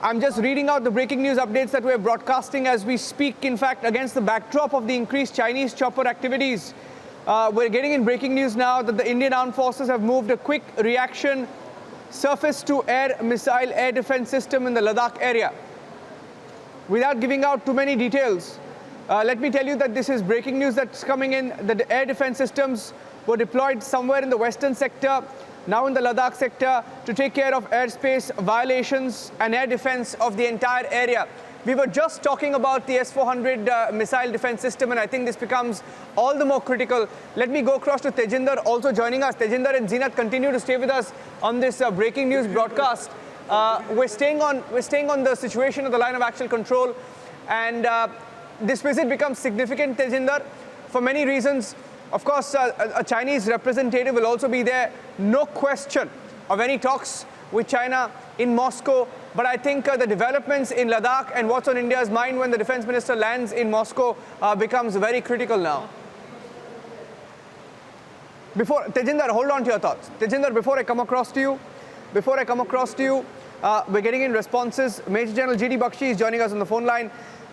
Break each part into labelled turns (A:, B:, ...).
A: I'm just reading out the breaking news updates that we're broadcasting as we speak. In fact, against the backdrop of the increased Chinese chopper activities, we're getting in breaking news now that the Indian Armed Forces have moved a quick reaction surface-to-air missile air defense system in the Ladakh area. Without giving out too many details, let me tell you that this is breaking news that's coming in. The air defense systems were deployed somewhere in the western sector, now in the Ladakh sector, to take care of airspace violations and air defense of the entire area. We were just talking about the S-400 missile defense system, and I think this becomes all the more critical. Let me go across to Tejinder, also joining us. Tejinder and Zeenat, continue to stay with us on this breaking news broadcast. We're staying on the situation of the line of actual control, and this visit becomes significant, Tejinder, for many reasons. Of course, a Chinese representative will also be there. No question of any talks with China in Moscow. But I think the developments in Ladakh and what's on India's mind when the defense minister lands in Moscow becomes very critical now. Tejinder, hold on to your thoughts. Tejinder, before I come across to you, we're getting in responses. Major General G.D. Bakshi is joining us on the phone line.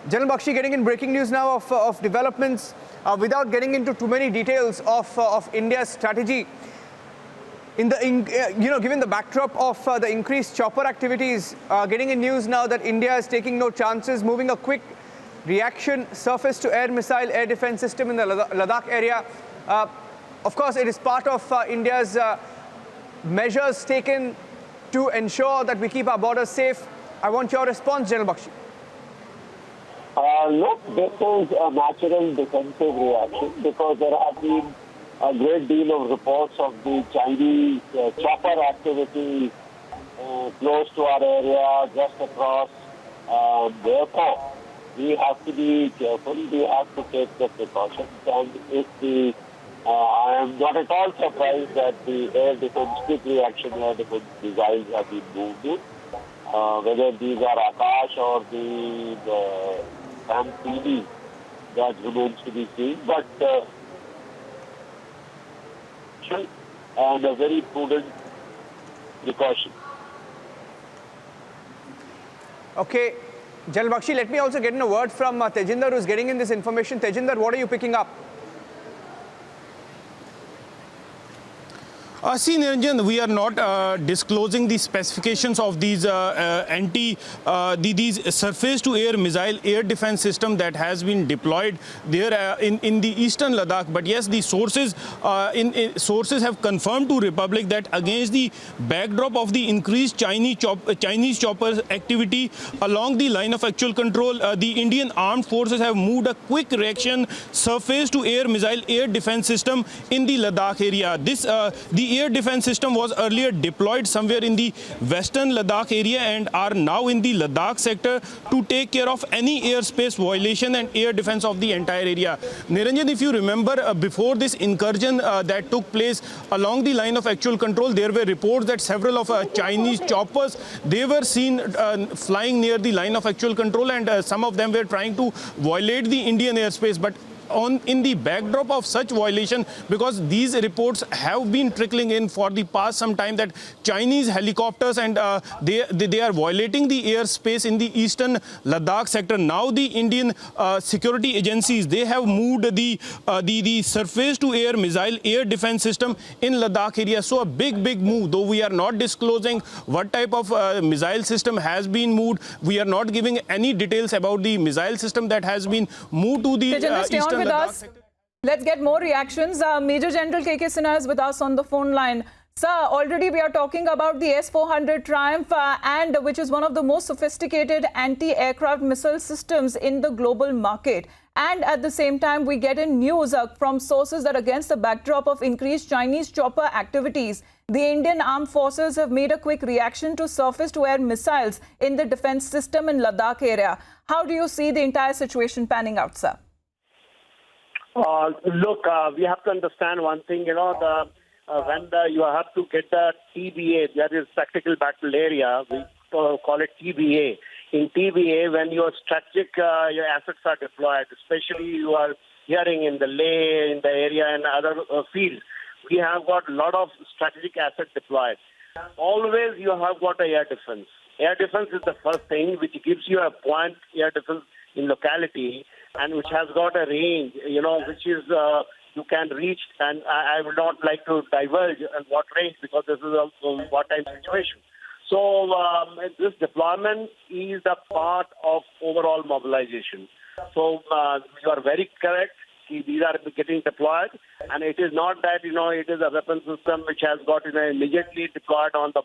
A: General Bakshi, getting in breaking news now of developments. Without getting into too many details of India's strategy, given the backdrop of the increased chopper activities, getting in news now that India is taking no chances, moving a quick reaction surface-to-air missile air defense system in the Ladakh area. Of course, it is part of India's measures taken to ensure that we keep our borders safe. I want your response, General Bakshi.
B: Look, this is a natural defensive reaction because there have been a great deal of reports of the Chinese chopper activity close to our area, just across. Therefore, we have to be careful. We have to take the precautions. And I am not at all surprised that the air defense, quick reaction air defense missiles have been moved in. Whether these are Akash or the MPD, that remains to be seen. But and a very prudent precaution.
A: Okay, General Bakshi, let me also get in a word from Tejinder, who's getting in this information. Tejinder, what are you picking up?
C: See, Niranjan, we are not disclosing the specifications of these these surface-to-air missile air defense system that has been deployed there in the eastern Ladakh. But yes, the sources sources have confirmed to Republic that against the backdrop of the increased Chinese chopper activity along the line of actual control, the Indian Armed Forces have moved a quick reaction surface-to-air missile air defense system in the Ladakh area. The air defense system was earlier deployed somewhere in the western Ladakh area and are now in the Ladakh sector to take care of any airspace violation and air defense of the entire area. Niranjan, if you remember, before this incursion that took place along the line of actual control, there were reports that several of Chinese choppers, they were seen flying near the line of actual control, and some of them were trying to violate the Indian airspace. But in the backdrop of such violation, because these reports have been trickling in for the past some time that Chinese helicopters and they are violating the airspace in the eastern Ladakh sector. Now the Indian security agencies, they have moved the surface-to-air missile air defense system in Ladakh area. So a big move, though we are not disclosing what type of missile system has been moved. We are not giving any details about the missile system that has been moved to the eastern.
D: With us. Let's get more reactions. Major General K.K. Sinha is with us on the phone line. Sir, already we are talking about the S-400 Triumph, and which is one of the most sophisticated anti-aircraft missile systems in the global market. And at the same time, we get in news from sources that against the backdrop of increased Chinese chopper activities, the Indian Armed Forces have made a quick reaction to surface-to-air missiles in the defense system in Ladakh area. How do you see the entire situation panning out, sir?
B: Look, we have to understand one thing, when you have to get the TBA, that is Tactical Battle Area, we call it TBA. In TBA, when your strategic your assets are deployed, especially you are hearing in the Leh, in the area and other fields, we have got a lot of strategic assets deployed. Always you have got a air defense.
E: Air defense is the first thing which gives you a point air defense in locality and which has got a range, which is you can reach. And I would not like to diverge on what range because this is a wartime situation. So this deployment is a part of overall mobilization. So you are very correct. These are getting deployed, and it is not that it is a weapon system which has got immediately deployed on the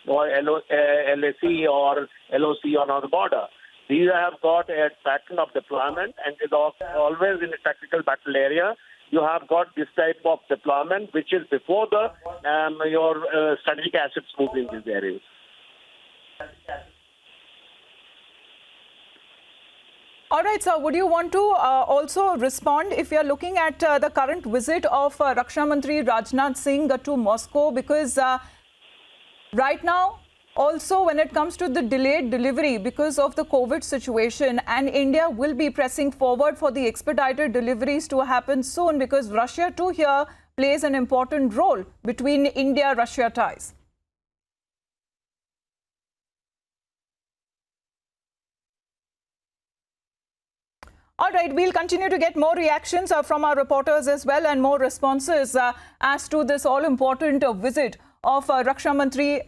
E: LAC or LOC on the border. These have got a pattern of deployment, and it is always in a tactical battle area. You have got this type of deployment, which is before the your strategic assets move in these areas.
D: All right, sir. Would you want to also respond if you're looking at the current visit of Raksha Mantri Rajnath Singh to Moscow? Because right now, also when it comes to the delayed delivery because of the COVID situation, and India will be pressing forward for the expedited deliveries to happen soon because Russia too here plays an important role between India-Russia ties. All right, we'll continue to get more reactions from our reporters as well and more responses as to this all-important visit of Raksha Mantri